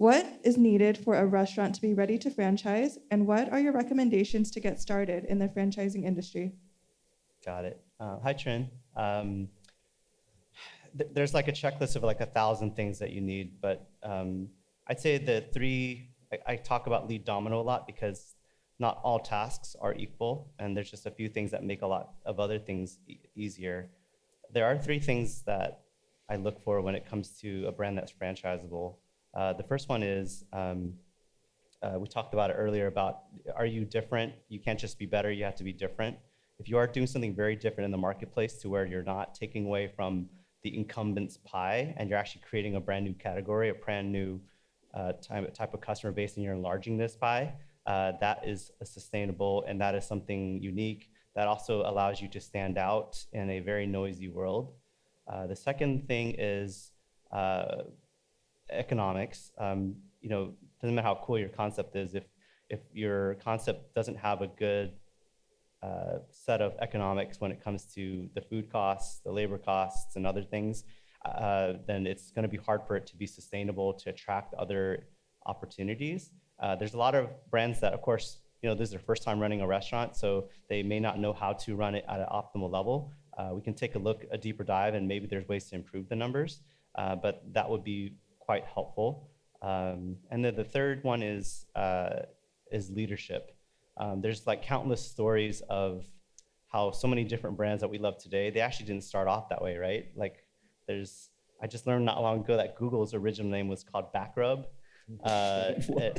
What is needed for a restaurant to be ready to franchise, and what are your recommendations to get started in the franchising industry? Got it. Hi, Trin. There's like a checklist of like 1,000 things that you need, but I'd say the three, I talk about lead domino a lot because not all tasks are equal, and there's just a few things that make a lot of other things easier. There are three things that I look for when it comes to a brand that's franchisable. The first one is, we talked about it earlier about, are you different? You can't just be better, you have to be different. If you are doing something very different in the marketplace to where you're not taking away from the incumbent's pie and you're actually creating a brand new category, a brand new type of customer base, and you're enlarging this pie, that is sustainable, and that is something unique that also allows you to stand out in a very noisy world. The second thing is economics. Doesn't matter how cool your concept is, if your concept doesn't have a good set of economics when it comes to the food costs, the labor costs, and other things, then it's going to be hard for it to be sustainable, to attract other opportunities. There's a lot of brands that, of course, this is their first time running a restaurant, so they may not know how to run it at an optimal level. We can take a deeper dive, and maybe there's ways to improve the numbers, but that would be quite helpful. And then the third one is leadership. There's like countless stories of how so many different brands that we love today, they actually didn't start off that way, right? Like I just learned not long ago that Google's original name was called Backrub.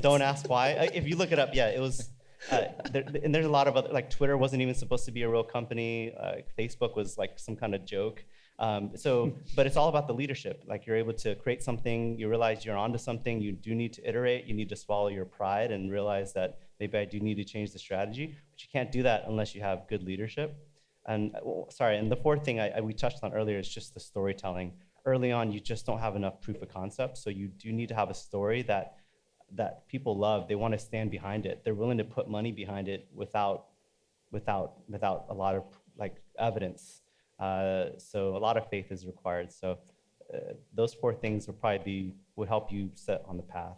Don't ask why. If you look it up, yeah, it was, and there's a lot of other, like Twitter wasn't even supposed to be a real company. Facebook was like some kind of joke. But it's all about the leadership. Like you're able to create something, you realize you're onto something, you do need to iterate, you need to swallow your pride and realize that maybe I do need to change the strategy, but you can't do that unless you have good leadership. And and the fourth thing we touched on earlier is just the storytelling. Early on, you just don't have enough proof of concept, so you do need to have a story that people love. They want to stand behind it. They're willing to put money behind it without a lot of like evidence. So a lot of faith is required. So those four things will help you set on the path.